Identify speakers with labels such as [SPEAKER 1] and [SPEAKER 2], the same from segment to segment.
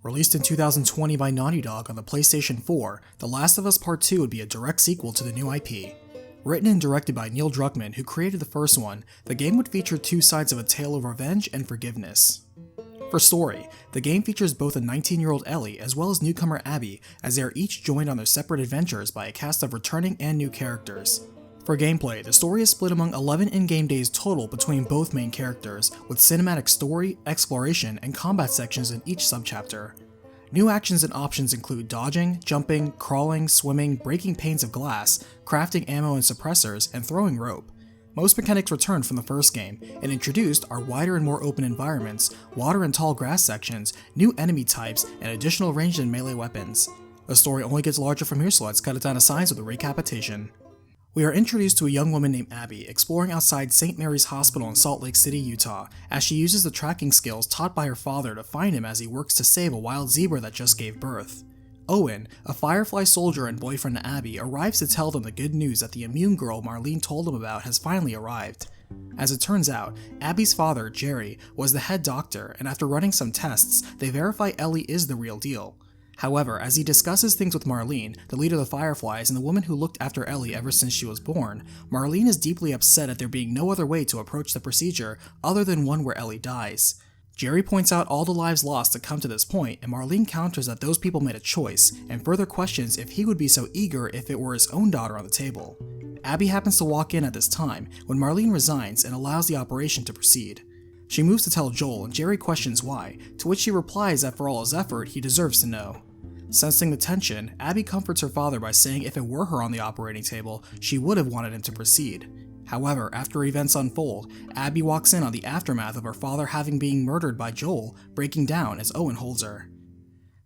[SPEAKER 1] Released in 2020 by Naughty Dog on the PlayStation 4, The Last of Us Part 2 would be a direct sequel to the new IP. Written and directed by Neil Druckmann, who created the first one, the game would feature two sides of a tale of revenge and forgiveness. For story, the game features both a 19-year-old Ellie as well as newcomer Abbey, as they are each joined on their separate adventures by a cast of returning and new characters. For gameplay, the story is split among 11 in-game days total between both main characters, with cinematic story, exploration, and combat sections in each subchapter. New actions and options include dodging, jumping, crawling, swimming, breaking panes of glass, crafting ammo and suppressors, and throwing rope. Most mechanics returned from the first game, and introduced are wider and more open environments, water and tall grass sections, new enemy types, and additional ranged and melee weapons. The story only gets larger from here, so let's cut it down to size with a RECAPitation. We are introduced to a young woman named Abbey exploring outside St. Mary's Hospital in Salt Lake City, Utah, as she uses the tracking skills taught by her father to find him as he works to save a wild zebra that just gave birth. Owen, a Firefly soldier and boyfriend to Abbey, arrives to tell them the good news that the immune girl Marlene told them about has finally arrived. As it turns out, Abby's father, Jerry, was the head doctor, and after running some tests, they verify Ellie is the real deal. However, as he discusses things with Marlene, the leader of the Fireflies and the woman who looked after Ellie ever since she was born, Marlene is deeply upset at there being no other way to approach the procedure other than one where Ellie dies. Jerry points out all the lives lost to come to this point, and Marlene counters that those people made a choice, and further questions if he would be so eager if it were his own daughter on the table. Abbey happens to walk in at this time, when Marlene resigns and allows the operation to proceed. She moves to tell Joel, and Jerry questions why, to which he replies that for all his effort, he deserves to know. Sensing the tension, Abbey comforts her father by saying if it were her on the operating table, she would have wanted him to proceed. However, after events unfold, Abbey walks in on the aftermath of her father having been murdered by Joel, breaking down as Owen holds her.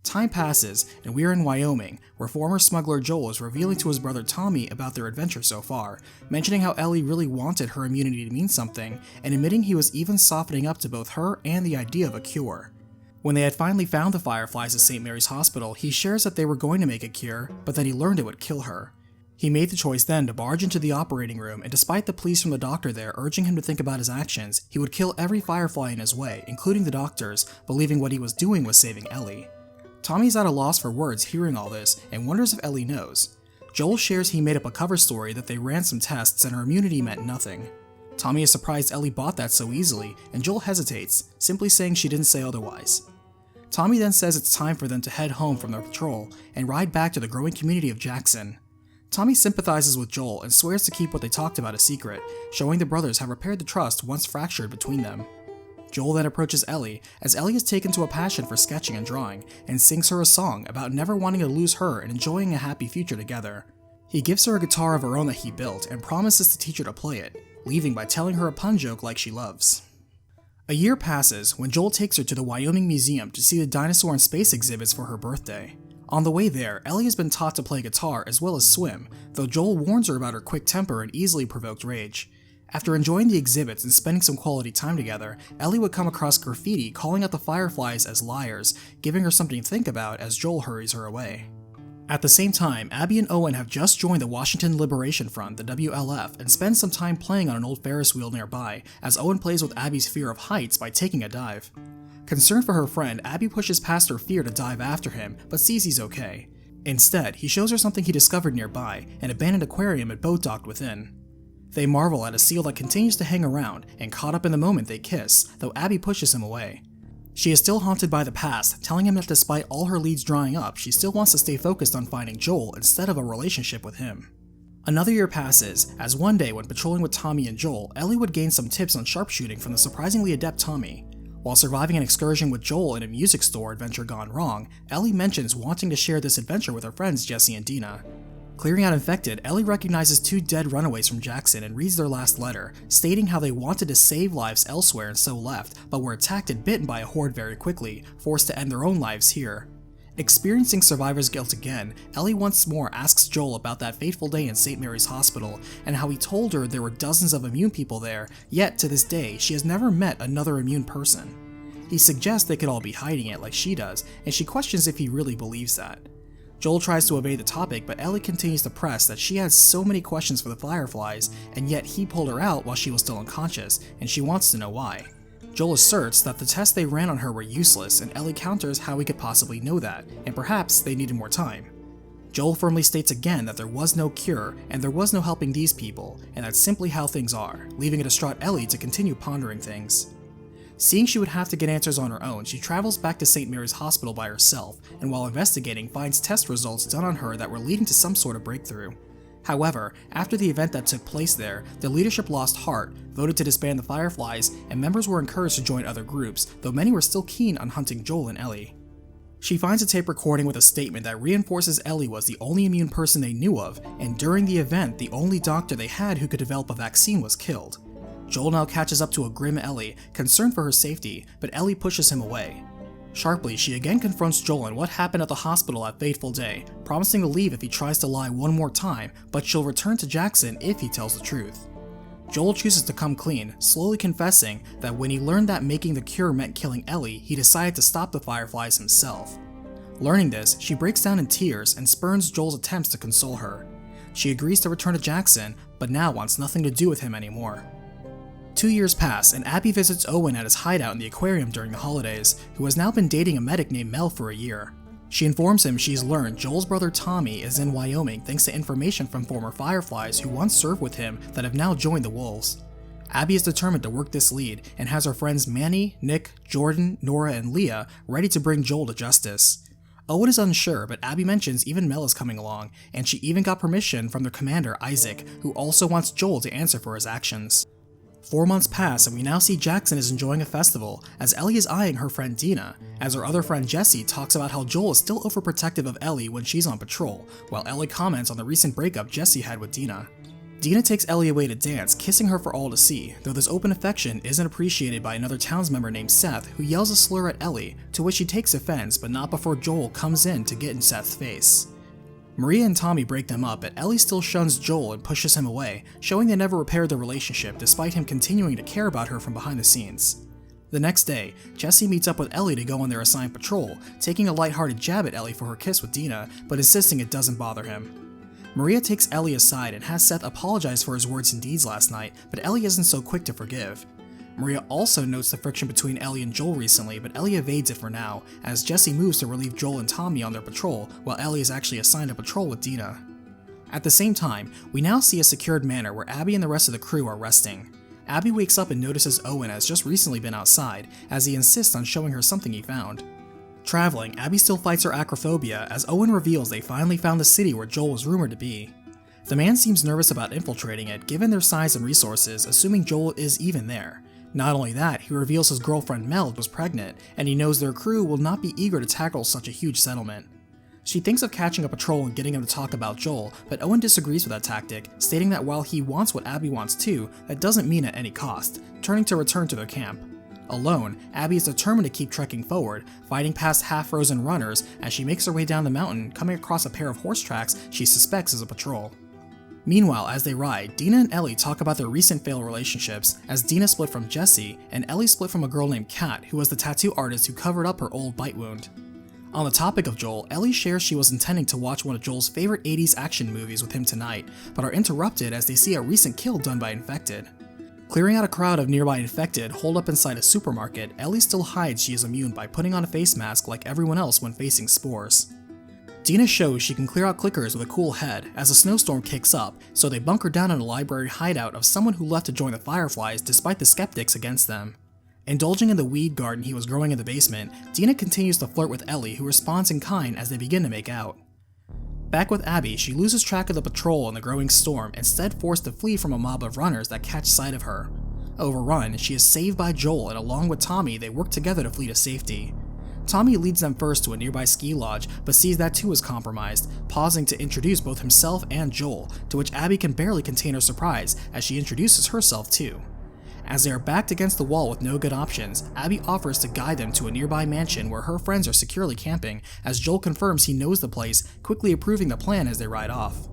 [SPEAKER 1] Time passes, and we are in Wyoming, where former smuggler Joel is revealing to his brother Tommy about their adventure so far, mentioning how Ellie really wanted her immunity to mean something, and admitting he was even softening up to both her and the idea of a cure. When they had finally found the Fireflies at St. Mary's Hospital, he shares that they were going to make a cure, but that he learned it would kill her. He made the choice then to barge into the operating room, and despite the pleas from the doctor there urging him to think about his actions, he would kill every Firefly in his way, including the doctors, believing what he was doing was saving Ellie. Tommy's at a loss for words hearing all this, and wonders if Ellie knows. Joel shares he made up a cover story that they ran some tests and her immunity meant nothing. Tommy is surprised Ellie bought that so easily, and Joel hesitates, simply saying she didn't say otherwise. Tommy then says it's time for them to head home from their patrol, and ride back to the growing community of Jackson. Tommy sympathizes with Joel and swears to keep what they talked about a secret, showing the brothers have repaired the trust once fractured between them. Joel then approaches Ellie, as Ellie is taken to a passion for sketching and drawing, and sings her a song about never wanting to lose her and enjoying a happy future together. He gives her a guitar of her own that he built and promises to teach her to play it, leaving by telling her a pun joke like she loves. A year passes when Joel takes her to the Wyoming Museum to see the dinosaur and space exhibits for her birthday. On the way there, Ellie has been taught to play guitar as well as swim, though Joel warns her about her quick temper and easily provoked rage. After enjoying the exhibits and spending some quality time together, Ellie would come across graffiti calling out the Fireflies as liars, giving her something to think about as Joel hurries her away. At the same time, Abbey and Owen have just joined the Washington Liberation Front, the WLF, and spend some time playing on an old Ferris wheel nearby, as Owen plays with Abby's fear of heights by taking a dive. Concerned for her friend, Abbey pushes past her fear to dive after him, but sees he's okay. Instead, he shows her something he discovered nearby, an abandoned aquarium and boat docked within. They marvel at a seal that continues to hang around, and caught up in the moment they kiss, though Abbey pushes him away. She is still haunted by the past, telling him that despite all her leads drying up, she still wants to stay focused on finding Joel instead of a relationship with him. Another year passes, as one day when patrolling with Tommy and Joel, Ellie would gain some tips on sharpshooting from the surprisingly adept Tommy. While surviving an excursion with Joel in a music store adventure gone wrong, Ellie mentions wanting to share this adventure with her friends Jesse and Dina. Clearing out infected, Ellie recognizes two dead runaways from Jackson and reads their last letter, stating how they wanted to save lives elsewhere and so left, but were attacked and bitten by a horde very quickly, forced to end their own lives here. Experiencing survivor's guilt again, Ellie once more asks Joel about that fateful day in St. Mary's Hospital, and how he told her there were dozens of immune people there, yet to this day she has never met another immune person. He suggests they could all be hiding it like she does, and she questions if he really believes that. Joel tries to evade the topic, but Ellie continues to press that she has so many questions for the Fireflies, and yet he pulled her out while she was still unconscious, and she wants to know why. Joel asserts that the tests they ran on her were useless, and Ellie counters how he could possibly know that, and perhaps they needed more time. Joel firmly states again that there was no cure, and there was no helping these people, and that's simply how things are, leaving a distraught Ellie to continue pondering things. Seeing she would have to get answers on her own, she travels back to St. Mary's Hospital by herself, and while investigating finds test results done on her that were leading to some sort of breakthrough. However, after the event that took place there, the leadership lost heart, voted to disband the Fireflies, and members were encouraged to join other groups, though many were still keen on hunting Joel and Ellie. She finds a tape recording with a statement that reinforces Ellie was the only immune person they knew of, and during the event, the only doctor they had who could develop a vaccine was killed. Joel now catches up to a grim Ellie, concerned for her safety, but Ellie pushes him away. Sharply, she again confronts Joel on what happened at the hospital that fateful day, promising to leave if he tries to lie one more time, but she'll return to Jackson if he tells the truth. Joel chooses to come clean, slowly confessing that when he learned that making the cure meant killing Ellie, he decided to stop the Fireflies himself. Learning this, she breaks down in tears and spurns Joel's attempts to console her. She agrees to return to Jackson, but now wants nothing to do with him anymore. 2 years pass, and Abbey visits Owen at his hideout in the Aquarium during the holidays, who has now been dating a medic named Mel for a year. She informs him she's learned Joel's brother Tommy is in Wyoming thanks to information from former Fireflies who once served with him that have now joined the Wolves. Abbey is determined to work this lead and has her friends Manny, Nick, Jordan, Nora, and Leah ready to bring Joel to justice. Owen is unsure, but Abbey mentions even Mel is coming along, and she even got permission from their commander Isaac, who also wants Joel to answer for his actions. 4 months pass and we now see Jackson is enjoying a festival as Ellie is eyeing her friend Dina, as her other friend Jessie talks about how Joel is still overprotective of Ellie when she's on patrol, while Ellie comments on the recent breakup Jessie had with Dina. Dina takes Ellie away to dance, kissing her for all to see, though this open affection isn't appreciated by another townsmember named Seth, who yells a slur at Ellie, to which she takes offense, but not before Joel comes in to get in Seth's face. Maria and Tommy break them up, but Ellie still shuns Joel and pushes him away, showing they never repaired their relationship despite him continuing to care about her from behind the scenes. The next day, Jessie meets up with Ellie to go on their assigned patrol, taking a lighthearted jab at Ellie for her kiss with Dina, but insisting it doesn't bother him. Maria takes Ellie aside and has Seth apologize for his words and deeds last night, but Ellie isn't so quick to forgive. Maria also notes the friction between Ellie and Joel recently, but Ellie evades it for now, as Jessie moves to relieve Joel and Tommy on their patrol, while Ellie is actually assigned a patrol with Dina. At the same time, we now see a secured manor where Abbey and the rest of the crew are resting. Abbey wakes up and notices Owen has just recently been outside, as he insists on showing her something he found. Traveling, Abbey still fights her acrophobia as Owen reveals they finally found the city where Joel was rumored to be. The man seems nervous about infiltrating it given their size and resources, assuming Joel is even there. Not only that, he reveals his girlfriend Mel was pregnant, and he knows their crew will not be eager to tackle such a huge settlement. She thinks of catching a patrol and getting him to talk about Joel, but Owen disagrees with that tactic, stating that while he wants what Abbey wants too, that doesn't mean at any cost, turning to return to their camp. Alone, Abbey is determined to keep trekking forward, fighting past half-frozen runners as she makes her way down the mountain, coming across a pair of horse tracks she suspects is a patrol. Meanwhile, as they ride, Dina and Ellie talk about their recent failed relationships, as Dina split from Jessie, and Ellie split from a girl named Kat, who was the tattoo artist who covered up her old bite wound. On the topic of Joel, Ellie shares she was intending to watch one of Joel's favorite 80s action movies with him tonight, but are interrupted as they see a recent kill done by Infected. Clearing out a crowd of nearby Infected holed up inside a supermarket, Ellie still hides she is immune by putting on a face mask like everyone else when facing spores. Dina shows she can clear out clickers with a cool head as a snowstorm kicks up, so they bunker down in a library hideout of someone who left to join the Fireflies despite the skeptics against them. Indulging in the weed garden he was growing in the basement, Dina continues to flirt with Ellie, who responds in kind as they begin to make out. Back with Abbey, she loses track of the patrol in the growing storm, instead forced to flee from a mob of runners that catch sight of her. Overrun, she is saved by Joel, and along with Tommy, they work together to flee to safety. Tommy leads them first to a nearby ski lodge, but sees that too is compromised, pausing to introduce both himself and Joel, to which Abbey can barely contain her surprise as she introduces herself too. As they are backed against the wall with no good options, Abbey offers to guide them to a nearby mansion where her friends are securely camping, as Joel confirms he knows the place, quickly approving the plan as they ride off.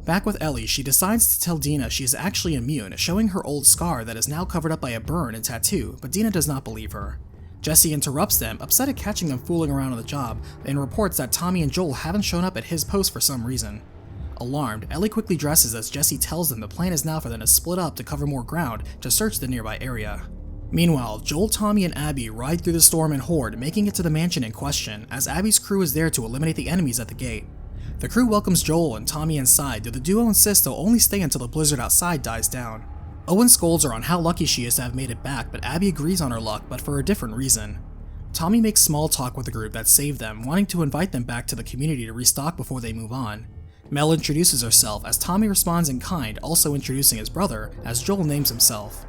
[SPEAKER 1] Back with Ellie, she decides to tell Dina she is actually immune, showing her old scar that is now covered up by a burn and tattoo, but Dina does not believe her. Jessie interrupts them, upset at catching them fooling around on the job, and reports that Tommy and Joel haven't shown up at his post for some reason. Alarmed, Ellie quickly dresses as Jessie tells them the plan is now for them to split up to cover more ground to search the nearby area. Meanwhile, Joel, Tommy, and Abbey ride through the storm and horde, making it to the mansion in question, as Abbey's crew is there to eliminate the enemies at the gate. The crew welcomes Joel and Tommy inside, though the duo insists they'll only stay until the blizzard outside dies down. Owen scolds her on how lucky she is to have made it back, but Abbey agrees on her luck, but for a different reason. Tommy makes small talk with the group that saved them, wanting to invite them back to the community to restock before they move on. Mel introduces herself as Tommy responds in kind, also introducing his brother, as Joel names himself.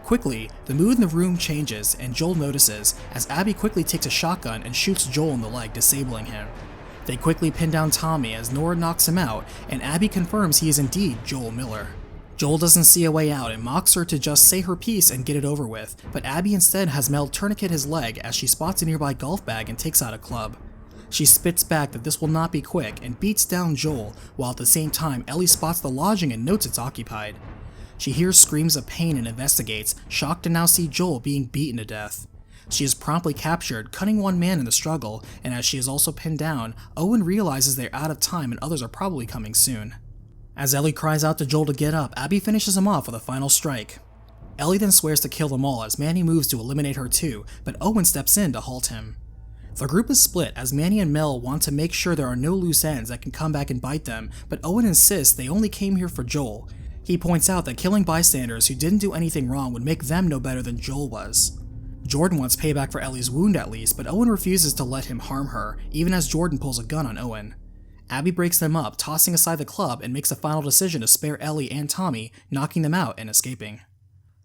[SPEAKER 1] Quickly, the mood in the room changes, and Joel notices, as Abbey quickly takes a shotgun and shoots Joel in the leg, disabling him. They quickly pin down Tommy as Nora knocks him out, and Abbey confirms he is indeed Joel Miller. Joel doesn't see a way out and mocks her to just say her piece and get it over with, but Abbey instead has Mel tourniquet his leg as she spots a nearby golf bag and takes out a club. She spits back that this will not be quick and beats down Joel, while at the same time Ellie spots the lodging and notes it's occupied. She hears screams of pain and investigates, shocked to now see Joel being beaten to death. She is promptly captured, cutting one man in the struggle, and as she is also pinned down, Owen realizes they're out of time and others are probably coming soon. As Ellie cries out to Joel to get up, Abbey finishes him off with a final strike. Ellie then swears to kill them all as Manny moves to eliminate her too, but Owen steps in to halt him. The group is split as Manny and Mel want to make sure there are no loose ends that can come back and bite them, but Owen insists they only came here for Joel. He points out that killing bystanders who didn't do anything wrong would make them no better than Joel was. Jordan wants payback for Ellie's wound at least, but Owen refuses to let him harm her, even as Jordan pulls a gun on Owen. Abbey breaks them up, tossing aside the club, and makes a final decision to spare Ellie and Tommy, knocking them out and escaping.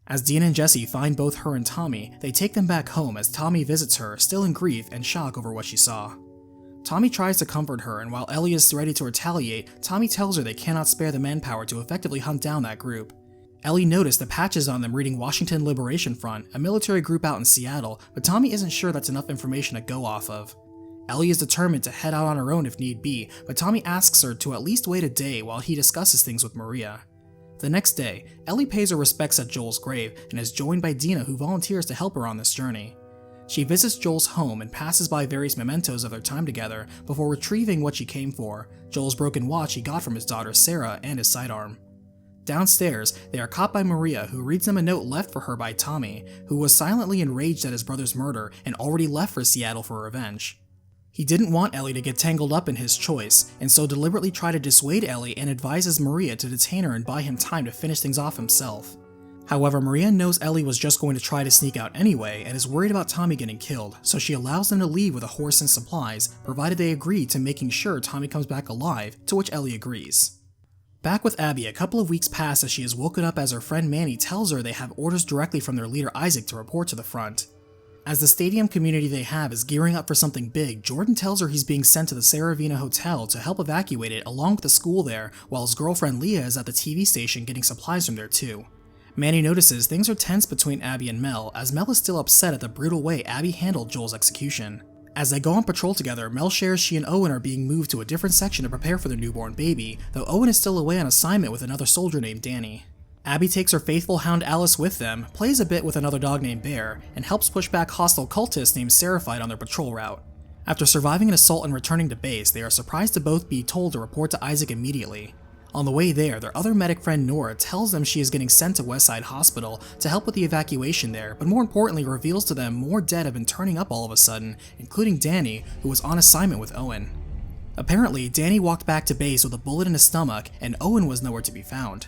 [SPEAKER 1] As Dean and Jesse find both her and Tommy, they take them back home as Tommy visits her, still in grief and shock over what she saw. Tommy tries to comfort her, and while Ellie is ready to retaliate, Tommy tells her they cannot spare the manpower to effectively hunt down that group. Ellie noticed the patches on them reading Washington Liberation Front, a military group out in Seattle, but Tommy isn't sure that's enough information to go off of. Ellie is determined to head out on her own if need be, but Tommy asks her to at least wait a day while he discusses things with Maria. The next day, Ellie pays her respects at Joel's grave and is joined by Dina, who volunteers to help her on this journey. She visits Joel's home and passes by various mementos of their time together before retrieving what she came for, Joel's broken watch he got from his daughter Sarah and his sidearm. Downstairs, they are caught by Maria, who reads them a note left for her by Tommy, who was silently enraged at his brother's murder and already left for Seattle for revenge. He didn't want Ellie to get tangled up in his choice, and so deliberately tried to dissuade Ellie and advises Maria to detain her and buy him time to finish things off himself. However, Maria knows Ellie was just going to try to sneak out anyway and is worried about Tommy getting killed, so she allows them to leave with a horse and supplies, provided they agree to making sure Tommy comes back alive, to which Ellie agrees. Back with Abbey, a couple of weeks pass as she is woken up as her friend Manny tells her they have orders directly from their leader Isaac to report to the front. As the stadium community they have is gearing up for something big, Jordan tells her he's being sent to the Saravina Hotel to help evacuate it along with the school there, while his girlfriend Leah is at the TV station getting supplies from there too. Manny notices things are tense between Abbey and Mel, as Mel is still upset at the brutal way Abbey handled Joel's execution. As they go on patrol together, Mel shares she and Owen are being moved to a different section to prepare for their newborn baby, though Owen is still away on assignment with another soldier named Danny. Abbey takes her faithful hound Alice with them, plays a bit with another dog named Bear, and helps push back hostile cultists named Seraphite on their patrol route. After surviving an assault and returning to base, they are surprised to both be told to report to Isaac immediately. On the way there, their other medic friend Nora tells them she is getting sent to Westside Hospital to help with the evacuation there, but more importantly reveals to them more dead have been turning up all of a sudden, including Danny, who was on assignment with Owen. Apparently, Danny walked back to base with a bullet in his stomach, and Owen was nowhere to be found.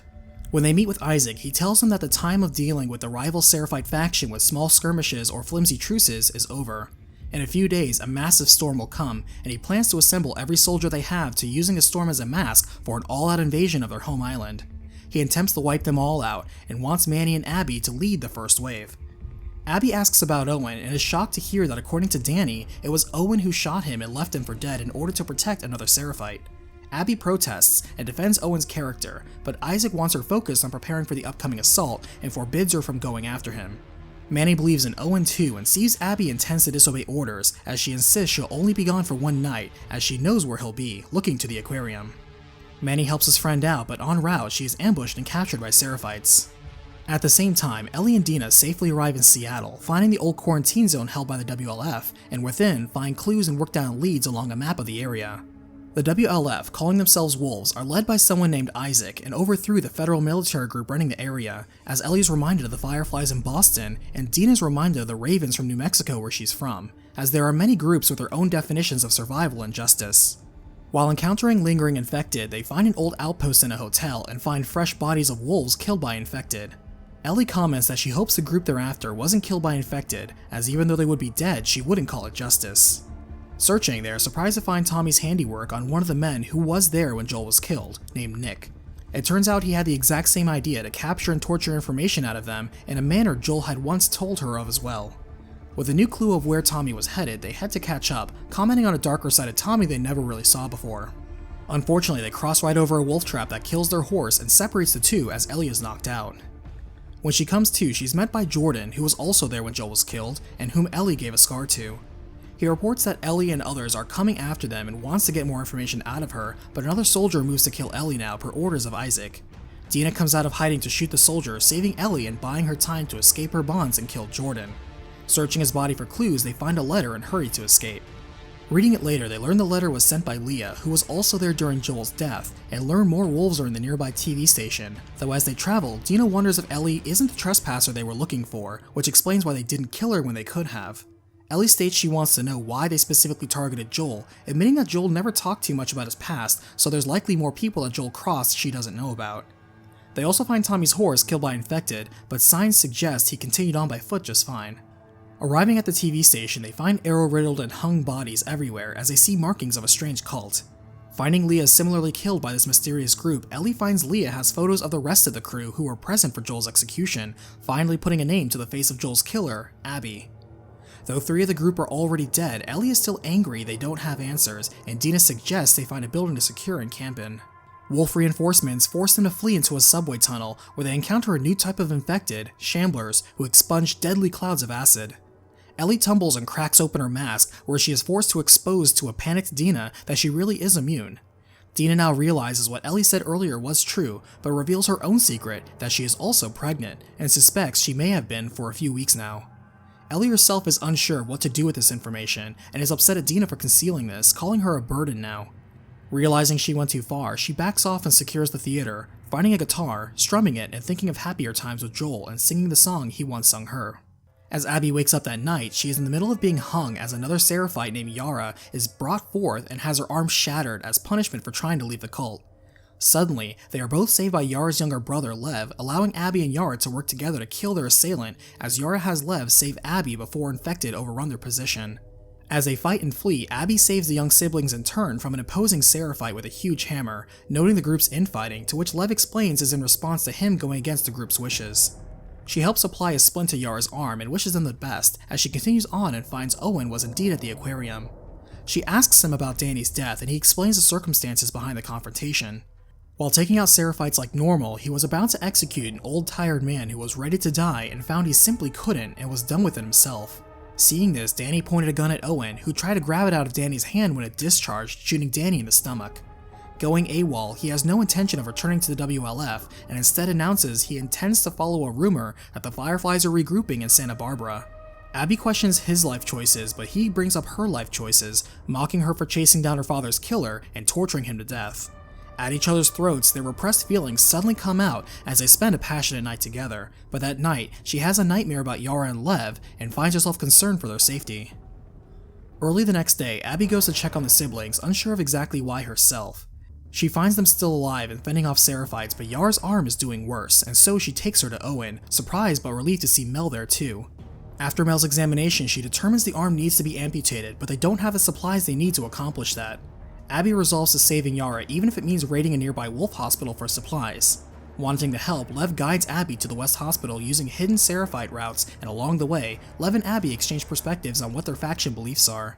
[SPEAKER 1] When they meet with Isaac, he tells them that the time of dealing with the rival Seraphite faction with small skirmishes or flimsy truces is over. In a few days, a massive storm will come, and he plans to assemble every soldier they have to using a storm as a mask for an all-out invasion of their home island. He attempts to wipe them all out, and wants Manny and Abbey to lead the first wave. Abbey asks about Owen and is shocked to hear that according to Danny, it was Owen who shot him and left him for dead in order to protect another Seraphite. Abbey protests and defends Owen's character, but Isaac wants her focused on preparing for the upcoming assault and forbids her from going after him. Manny believes in Owen too and sees Abbey intends to disobey orders, as she insists she'll only be gone for one night, as she knows where he'll be, looking to the Aquarium. Manny helps his friend out, but en route she is ambushed and captured by Seraphites. At the same time, Ellie and Dina safely arrive in Seattle, finding the old quarantine zone held by the WLF, and within, find clues and work down leads along a map of the area. The WLF, calling themselves Wolves, are led by someone named Isaac and overthrew the federal military group running the area, as Ellie's reminded of the Fireflies in Boston and Dina's reminded of the Ravens from New Mexico where she's from, as there are many groups with their own definitions of survival and justice. While encountering lingering infected, they find an old outpost in a hotel and find fresh bodies of wolves killed by infected. Ellie comments that she hopes the group thereafter wasn't killed by infected, as even though they would be dead, she wouldn't call it justice. Searching, they are surprised to find Tommy's handiwork on one of the men who was there when Joel was killed, named Nick. It turns out he had the exact same idea to capture and torture information out of them in a manner Joel had once told her of as well. With a new clue of where Tommy was headed, they head to catch up, commenting on a darker side of Tommy they never really saw before. Unfortunately, they cross right over a wolf trap that kills their horse and separates the two as Ellie is knocked out. When she comes to, she's met by Jordan, who was also there when Joel was killed, and whom Ellie gave a scar to. He reports that Ellie and others are coming after them and wants to get more information out of her, but another soldier moves to kill Ellie now per orders of Isaac. Dina comes out of hiding to shoot the soldier, saving Ellie and buying her time to escape her bonds and kill Jordan. Searching his body for clues, they find a letter and hurry to escape. Reading it later, they learn the letter was sent by Leah, who was also there during Joel's death, and learn more wolves are in the nearby TV station, though as they travel, Dina wonders if Ellie isn't the trespasser they were looking for, which explains why they didn't kill her when they could have. Ellie states she wants to know why they specifically targeted Joel, admitting that Joel never talked too much about his past, so there's likely more people that Joel crossed she doesn't know about. They also find Tommy's horse killed by infected, but signs suggest he continued on by foot just fine. Arriving at the TV station, they find arrow-riddled and hung bodies everywhere as they see markings of a strange cult. Finding Leah similarly killed by this mysterious group, Ellie finds Leah has photos of the rest of the crew who were present for Joel's execution, finally putting a name to the face of Joel's killer, Abbey. Though 3 of the group are already dead, Ellie is still angry they don't have answers, and Dina suggests they find a building to secure and camp in. Wolf reinforcements force them to flee into a subway tunnel, where they encounter a new type of infected, shamblers, who expunge deadly clouds of acid. Ellie tumbles and cracks open her mask, where she is forced to expose to a panicked Dina that she really is immune. Dina now realizes what Ellie said earlier was true, but reveals her own secret, that she is also pregnant, and suspects she may have been for a few weeks now. Ellie herself is unsure what to do with this information, and is upset at Dina for concealing this, calling her a burden now. Realizing she went too far, she backs off and secures the theater, finding a guitar, strumming it, and thinking of happier times with Joel and singing the song he once sung her. As Abbey wakes up that night, she is in the middle of being hung as another Seraphite named Yara is brought forth and has her arm shattered as punishment for trying to leave the cult. Suddenly, they are both saved by Yara's younger brother Lev, allowing Abbey and Yara to work together to kill their assailant, as Yara has Lev save Abbey before infected overrun their position. As they fight and flee, Abbey saves the young siblings in turn from an opposing Seraphite with a huge hammer, noting the group's infighting, to which Lev explains is in response to him going against the group's wishes. She helps apply a splint to Yara's arm and wishes them the best, as she continues on and finds Owen was indeed at the aquarium. She asks him about Danny's death, and he explains the circumstances behind the confrontation. While taking out Seraphites like normal, he was about to execute an old tired man who was ready to die and found he simply couldn't and was done with it himself. Seeing this, Danny pointed a gun at Owen, who tried to grab it out of Danny's hand when it discharged, shooting Danny in the stomach. Going AWOL, he has no intention of returning to the WLF and instead announces he intends to follow a rumor that the Fireflies are regrouping in Santa Barbara. Abbey questions his life choices, but he brings up her life choices, mocking her for chasing down her father's killer and torturing him to death. At each other's throats, their repressed feelings suddenly come out as they spend a passionate night together, but that night, she has a nightmare about Yara and Lev and finds herself concerned for their safety. Early the next day, Abbey goes to check on the siblings, unsure of exactly why herself. She finds them still alive and fending off Seraphites, but Yara's arm is doing worse, and so she takes her to Owen, surprised but relieved to see Mel there too. After Mel's examination, she determines the arm needs to be amputated, but they don't have the supplies they need to accomplish that. Abbey resolves to saving Yara even if it means raiding a nearby wolf hospital for supplies. Wanting to help, Lev guides Abbey to the West Hospital using hidden Seraphite routes, and along the way, Lev and Abbey exchange perspectives on what their faction beliefs are.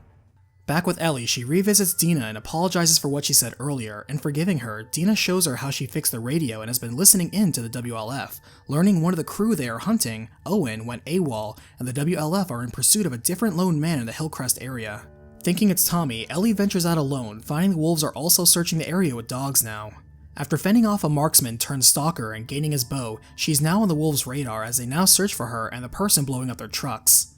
[SPEAKER 1] Back with Ellie, she revisits Dina and apologizes for what she said earlier, and forgiving her, Dina shows her how she fixed the radio and has been listening in to the WLF, learning one of the crew they are hunting, Owen, went AWOL, and the WLF are in pursuit of a different lone man in the Hillcrest area. Thinking it's Tommy, Ellie ventures out alone, finding the wolves are also searching the area with dogs now. After fending off a marksman turned stalker and gaining his bow, she's now on the wolves' radar as they now search for her and the person blowing up their trucks.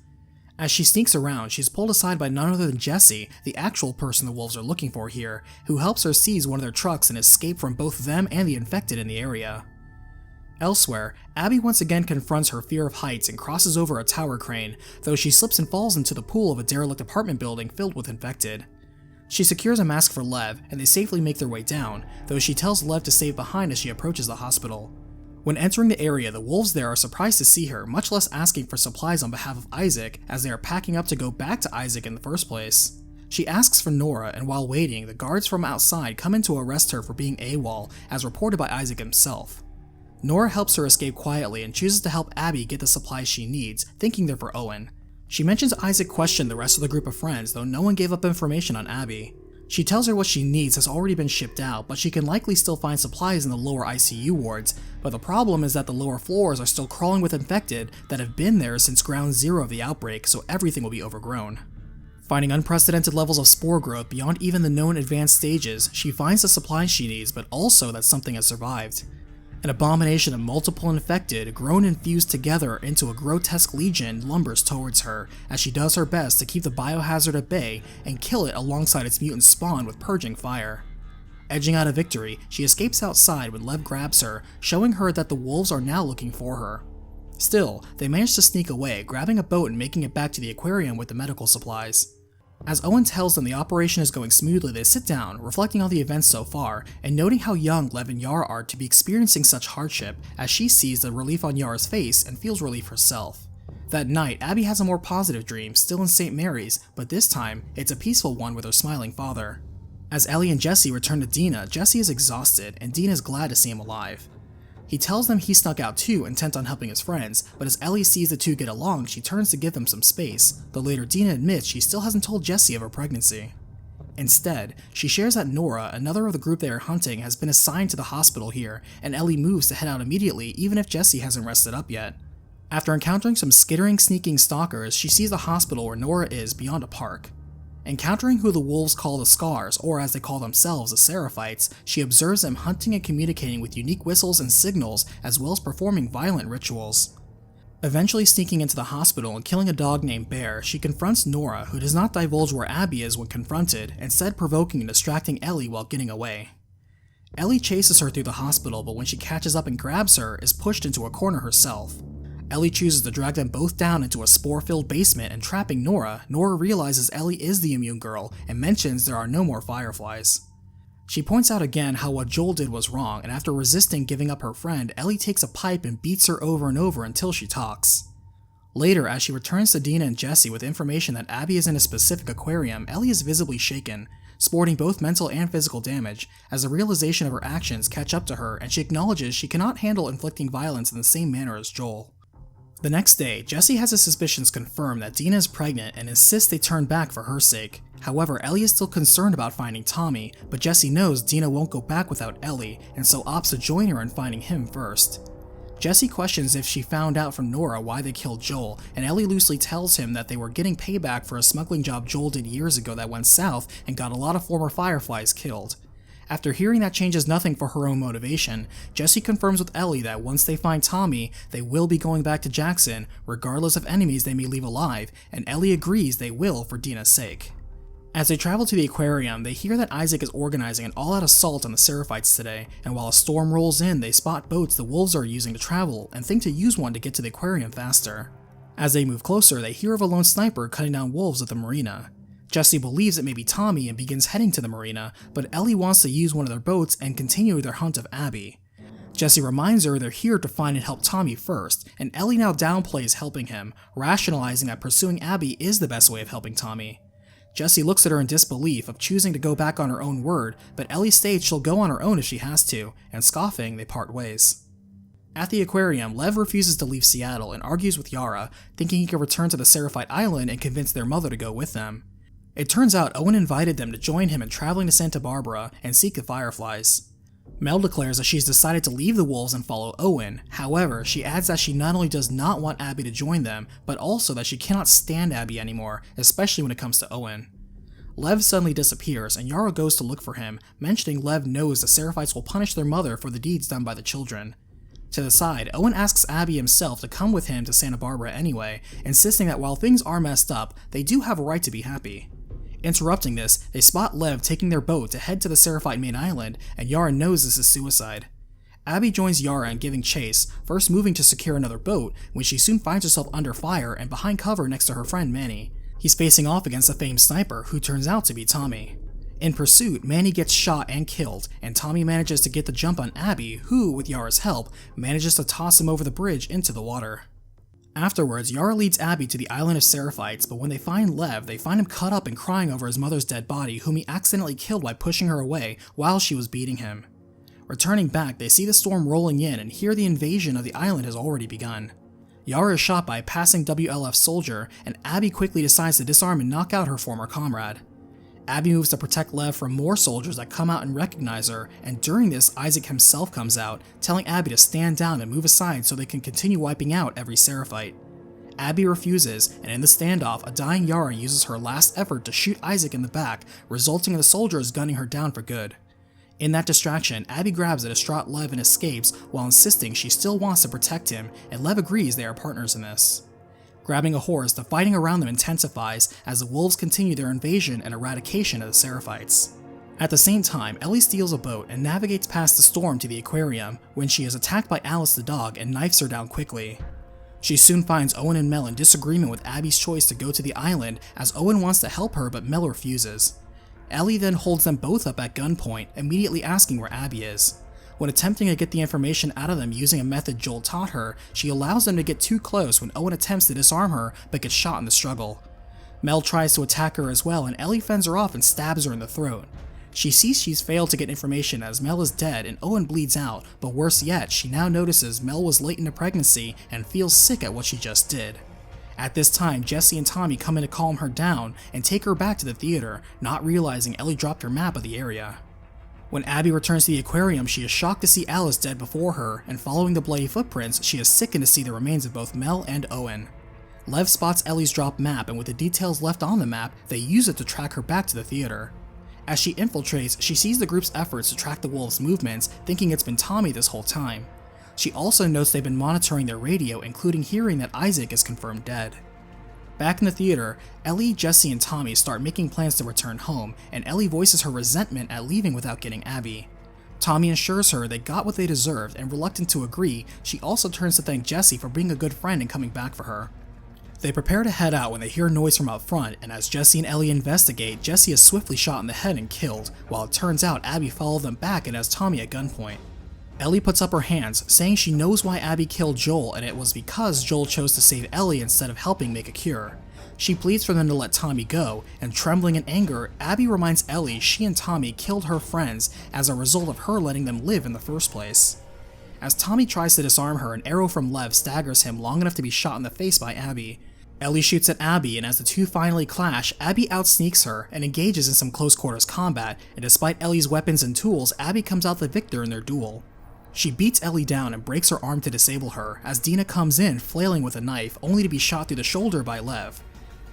[SPEAKER 1] As she sneaks around, she's pulled aside by none other than Jesse, the actual person the wolves are looking for here, who helps her seize one of their trucks and escape from both them and the infected in the area. Elsewhere, Abbey once again confronts her fear of heights and crosses over a tower crane, though she slips and falls into the pool of a derelict apartment building filled with infected. She secures a mask for Lev, and they safely make their way down, though she tells Lev to stay behind as she approaches the hospital. When entering the area, the wolves there are surprised to see her, much less asking for supplies on behalf of Isaac, as they are packing up to go back to Isaac in the first place. She asks for Nora, and while waiting, the guards from outside come in to arrest her for being AWOL, as reported by Isaac himself. Nora helps her escape quietly and chooses to help Abbey get the supplies she needs, thinking they're for Owen. She mentions Isaac questioned the rest of the group of friends, though no one gave up information on Abbey. She tells her what she needs has already been shipped out, but she can likely still find supplies in the lower ICU wards, but the problem is that the lower floors are still crawling with infected that have been there since ground zero of the outbreak, so everything will be overgrown. Finding unprecedented levels of spore growth beyond even the known advanced stages, she finds the supplies she needs, but also that something has survived. An abomination of multiple infected, grown and fused together into a grotesque legion, lumbers towards her, as she does her best to keep the biohazard at bay and kill it alongside its mutant spawn with purging fire. Edging out a victory, she escapes outside when Lev grabs her, showing her that the wolves are now looking for her. Still, they manage to sneak away, grabbing a boat and making it back to the aquarium with the medical supplies. As Owen tells them the operation is going smoothly, they sit down, reflecting on the events so far, and noting how young Lev and Yara are to be experiencing such hardship, as she sees the relief on Yara's face and feels relief herself. That night, Abbey has a more positive dream, still in St. Mary's, but this time, it's a peaceful one with her smiling father. As Ellie and Jesse return to Dina, Jesse is exhausted, and Dina is glad to see him alive. He tells them he snuck out too, intent on helping his friends, but as Ellie sees the two get along, she turns to give them some space, though later Dina admits she still hasn't told Jesse of her pregnancy. Instead, she shares that Nora, another of the group they are hunting, has been assigned to the hospital here, and Ellie moves to head out immediately even if Jesse hasn't rested up yet. After encountering some skittering, sneaking stalkers, she sees the hospital where Nora is beyond a park. Encountering who the wolves call the Scars, or as they call themselves, the Seraphites, she observes them hunting and communicating with unique whistles and signals, as well as performing violent rituals. Eventually sneaking into the hospital and killing a dog named Bear, she confronts Nora, who does not divulge where Abbey is when confronted, instead provoking and distracting Ellie while getting away. Ellie chases her through the hospital, but when she catches up and grabs her, is pushed into a corner herself. Ellie chooses to drag them both down into a spore-filled basement, and trapping Nora, Nora realizes Ellie is the immune girl and mentions there are no more fireflies. She points out again how what Joel did was wrong, and after resisting giving up her friend, Ellie takes a pipe and beats her over and over until she talks. Later, as she returns to Dina and Jesse with information that Abbey is in a specific aquarium, Ellie is visibly shaken, sporting both mental and physical damage, as the realization of her actions catch up to her and she acknowledges she cannot handle inflicting violence in the same manner as Joel. The next day, Jesse has his suspicions confirmed that Dina is pregnant and insists they turn back for her sake. However, Ellie is still concerned about finding Tommy, but Jesse knows Dina won't go back without Ellie, and so opts to join her in finding him first. Jesse questions if she found out from Nora why they killed Joel, and Ellie loosely tells him that they were getting payback for a smuggling job Joel did years ago that went south and got a lot of former Fireflies killed. After hearing that changes nothing for her own motivation, Jesse confirms with Ellie that once they find Tommy, they will be going back to Jackson, regardless of enemies they may leave alive, and Ellie agrees they will for Dina's sake. As they travel to the aquarium, they hear that Isaac is organizing an all-out assault on the Seraphites today, and while a storm rolls in, they spot boats the wolves are using to travel and think to use one to get to the aquarium faster. As they move closer, they hear of a lone sniper cutting down wolves at the marina. Jesse believes it may be Tommy and begins heading to the marina, but Ellie wants to use one of their boats and continue their hunt of Abbey. Jesse reminds her they're here to find and help Tommy first, and Ellie now downplays helping him, rationalizing that pursuing Abbey is the best way of helping Tommy. Jesse looks at her in disbelief of choosing to go back on her own word, but Ellie states she'll go on her own if she has to, and scoffing, they part ways. At the aquarium, Lev refuses to leave Seattle and argues with Yara, thinking he can return to the Seraphite Island and convince their mother to go with them. It turns out Owen invited them to join him in traveling to Santa Barbara and seek the Fireflies. Mel declares that she's decided to leave the wolves and follow Owen. However, she adds that she not only does not want Abbey to join them, but also that she cannot stand Abbey anymore, especially when it comes to Owen. Lev suddenly disappears, and Yara goes to look for him, mentioning Lev knows the Seraphites will punish their mother for the deeds done by the children. To the side, Owen asks Abbey himself to come with him to Santa Barbara anyway, insisting that while things are messed up, they do have a right to be happy. Interrupting this, they spot Lev taking their boat to head to the Seraphite main island, and Yara knows this is suicide. Abbey joins Yara in giving chase, first moving to secure another boat, when she soon finds herself under fire and behind cover next to her friend Manny. He's facing off against a famed sniper, who turns out to be Tommy. In pursuit, Manny gets shot and killed, and Tommy manages to get the jump on Abbey, who, with Yara's help, manages to toss him over the bridge into the water. Afterwards, Yara leads Abbey to the island of Seraphites, but when they find Lev, they find him cut up and crying over his mother's dead body, whom he accidentally killed by pushing her away while she was beating him. Returning back, they see the storm rolling in and hear the invasion of the island has already begun. Yara is shot by a passing WLF soldier, and Abbey quickly decides to disarm and knock out her former comrade. Abbey moves to protect Lev from more soldiers that come out and recognize her, and during this, Isaac himself comes out, telling Abbey to stand down and move aside so they can continue wiping out every Seraphite. Abbey refuses, and in the standoff, a dying Yara uses her last effort to shoot Isaac in the back, resulting in the soldiers gunning her down for good. In that distraction, Abbey grabs a distraught Lev and escapes while insisting she still wants to protect him, and Lev agrees they are partners in this. Grabbing a horse, the fighting around them intensifies as the wolves continue their invasion and eradication of the Seraphites. At the same time, Ellie steals a boat and navigates past the storm to the Aquarium when she is attacked by Alice the dog and knifes her down quickly. She soon finds Owen and Mel in disagreement with Abby's choice to go to the island, as Owen wants to help her but Mel refuses. Ellie then holds them both up at gunpoint, immediately asking where Abbey is. When attempting to get the information out of them using a method Joel taught her, she allows them to get too close when Owen attempts to disarm her but gets shot in the struggle. Mel tries to attack her as well, and Ellie fends her off and stabs her in the throat. She sees she's failed to get information as Mel is dead and Owen bleeds out, but worse yet, she now notices Mel was late into pregnancy and feels sick at what she just did. At this time, Jesse and Tommy come in to calm her down and take her back to the theater, not realizing Ellie dropped her map of the area. When Abbey returns to the aquarium, she is shocked to see Alice dead before her, and following the bloody footprints, she is sickened to see the remains of both Mel and Owen. Lev spots Ellie's dropped map, and with the details left on the map, they use it to track her back to the theater. As she infiltrates, she sees the group's efforts to track the wolves' movements, thinking it's been Tommy this whole time. She also notes they've been monitoring their radio, including hearing that Isaac is confirmed dead. Back in the theater, Ellie, Jesse, and Tommy start making plans to return home, and Ellie voices her resentment at leaving without getting Abbey. Tommy assures her they got what they deserved, and reluctant to agree, she also turns to thank Jesse for being a good friend and coming back for her. They prepare to head out when they hear noise from out front, and as Jesse and Ellie investigate, Jesse is swiftly shot in the head and killed, while it turns out Abbey followed them back and has Tommy at gunpoint. Ellie puts up her hands, saying she knows why Abbey killed Joel, and it was because Joel chose to save Ellie instead of helping make a cure. She pleads for them to let Tommy go, and trembling in anger, Abbey reminds Ellie she and Tommy killed her friends as a result of her letting them live in the first place. As Tommy tries to disarm her, an arrow from Lev staggers him long enough to be shot in the face by Abbey. Ellie shoots at Abbey, and as the two finally clash, Abbey outsneaks her and engages in some close quarters combat, and despite Ellie's weapons and tools, Abbey comes out the victor in their duel. She beats Ellie down and breaks her arm to disable her, as Dina comes in flailing with a knife, only to be shot through the shoulder by Lev.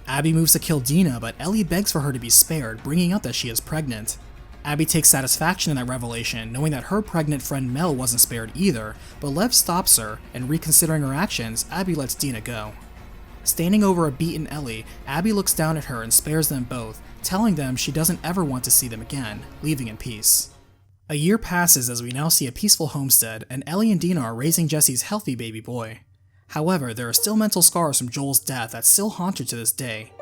[SPEAKER 1] Abbey moves to kill Dina, but Ellie begs for her to be spared, bringing up that she is pregnant. Abbey takes satisfaction in that revelation, knowing that her pregnant friend Mel wasn't spared either, but Lev stops her, and reconsidering her actions, Abbey lets Dina go. Standing over a beaten Ellie, Abbey looks down at her and spares them both, telling them she doesn't ever want to see them again, leaving in peace. A year passes as we now see a peaceful homestead, and Ellie and Dina are raising Jesse's healthy baby boy. However, there are still mental scars from Joel's death that still haunt her to this day.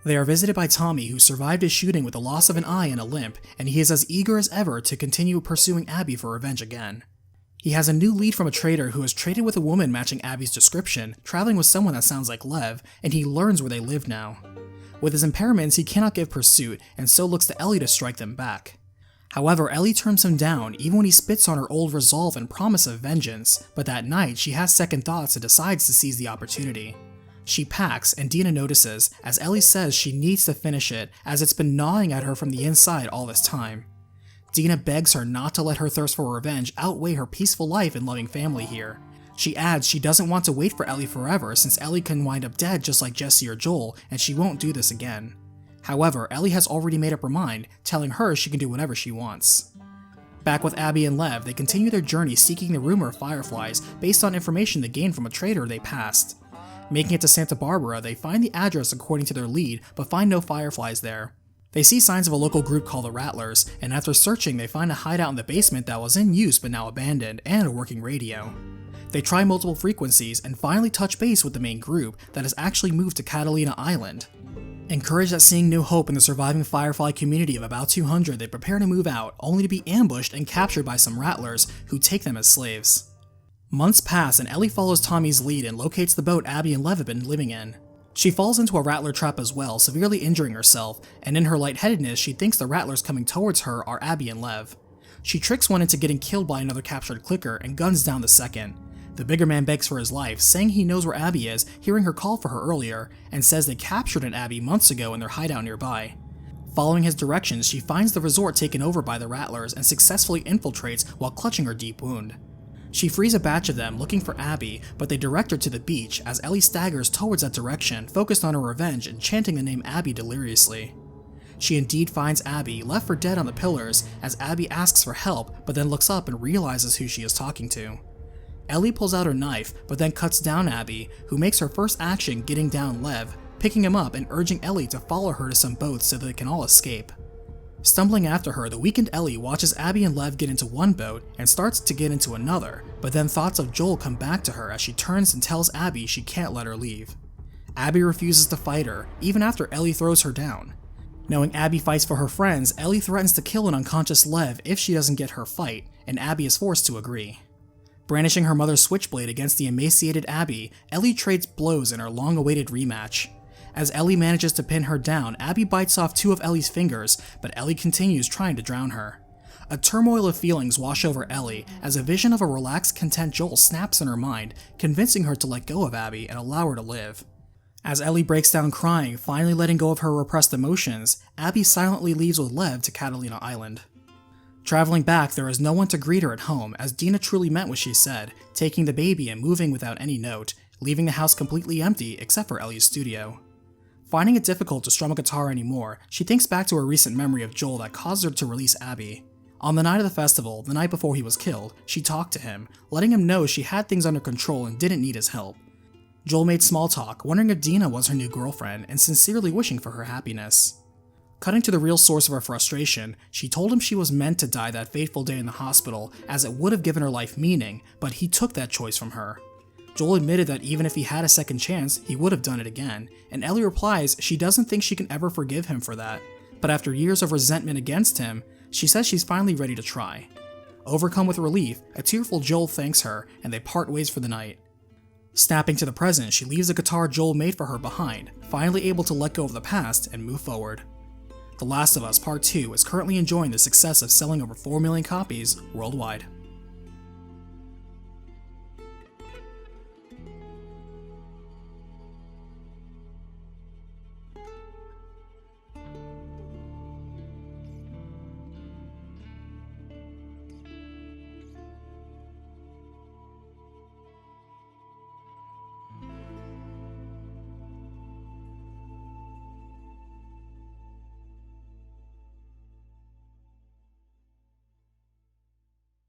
[SPEAKER 1] They are visited by Tommy, who survived his shooting with the loss of an eye and a limp, and he is as eager as ever to continue pursuing Abbey for revenge again. He has a new lead from a trader who has traded with a woman matching Abby's description, traveling with someone that sounds like Lev, and he learns where they live now. With his impairments, he cannot give pursuit, and so looks to Ellie to strike them back. However, Ellie turns him down even when he spits on her old resolve and promise of vengeance, but that night she has second thoughts and decides to seize the opportunity. She packs, and Dina notices, as Ellie says she needs to finish it, as it's been gnawing at her from the inside all this time. Dina begs her not to let her thirst for revenge outweigh her peaceful life and loving family here. She adds she doesn't want to wait for Ellie forever, since Ellie can wind up dead just like Jesse or Joel, and she won't do this again. However, Ellie has already made up her mind, telling her she can do whatever she wants. Back with Abbey and Lev, they continue their journey seeking the rumor of fireflies based on information they gained from a trader they passed. Making it to Santa Barbara, they find the address according to their lead, but find no fireflies there. They see signs of a local group called the Rattlers, and after searching they find a hideout in the basement that was in use but now abandoned, and a working radio. They try multiple frequencies and finally touch base with the main group that has actually moved to Catalina Island. Encouraged at seeing new hope in the surviving Firefly community of about 200, they prepare to move out, only to be ambushed and captured by some Rattlers, who take them as slaves. Months pass and Ellie follows Tommy's lead and locates the boat Abbey and Lev have been living in. She falls into a Rattler trap as well, severely injuring herself, and in her lightheadedness she thinks the Rattlers coming towards her are Abbey and Lev. She tricks one into getting killed by another captured clicker and guns down the second. The bigger man begs for his life, saying he knows where Abbey is, hearing her call for her earlier, and says they captured an Abbey months ago in their hideout nearby. Following his directions, she finds the resort taken over by the Rattlers and successfully infiltrates while clutching her deep wound. She frees a batch of them looking for Abbey, but they direct her to the beach as Ellie staggers towards that direction, focused on her revenge and chanting the name Abbey deliriously. She indeed finds Abbey, left for dead on the pillars, as Abbey asks for help, but then looks up and realizes who she is talking to. Ellie pulls out her knife, but then cuts down Abbey, who makes her first action getting down Lev, picking him up and urging Ellie to follow her to some boats so that they can all escape. Stumbling after her, the weakened Ellie watches Abbey and Lev get into one boat and starts to get into another, but then thoughts of Joel come back to her as she turns and tells Abbey she can't let her leave. Abbey refuses to fight her, even after Ellie throws her down. Knowing Abbey fights for her friends, Ellie threatens to kill an unconscious Lev if she doesn't get her fight, and Abbey is forced to agree. Brandishing her mother's switchblade against the emaciated Abbey, Ellie trades blows in her long-awaited rematch. As Ellie manages to pin her down, Abbey bites off 2 of Ellie's fingers, but Ellie continues trying to drown her. A turmoil of feelings wash over Ellie as a vision of a relaxed, content Joel snaps in her mind, convincing her to let go of Abbey and allow her to live. As Ellie breaks down crying, finally letting go of her repressed emotions, Abbey silently leaves with Lev to Catalina Island. Traveling back, there is no one to greet her at home, as Dina truly meant what she said, taking the baby and moving without any note, leaving the house completely empty except for Ellie's studio. Finding it difficult to strum a guitar anymore, she thinks back to her recent memory of Joel that caused her to release Abbey. On the night of the festival, the night before he was killed, she talked to him, letting him know she had things under control and didn't need his help. Joel made small talk, wondering if Dina was her new girlfriend, and sincerely wishing for her happiness. Cutting to the real source of her frustration, she told him she was meant to die that fateful day in the hospital, as it would have given her life meaning, but he took that choice from her. Joel admitted that even if he had a second chance, he would have done it again, and Ellie replies she doesn't think she can ever forgive him for that, but after years of resentment against him, she says she's finally ready to try. Overcome with relief, a tearful Joel thanks her, and they part ways for the night. Snapping to the present, she leaves the guitar Joel made for her behind, finally able to let go of the past and move forward. The Last of Us Part 2 is currently enjoying the success of selling over 4 million copies worldwide.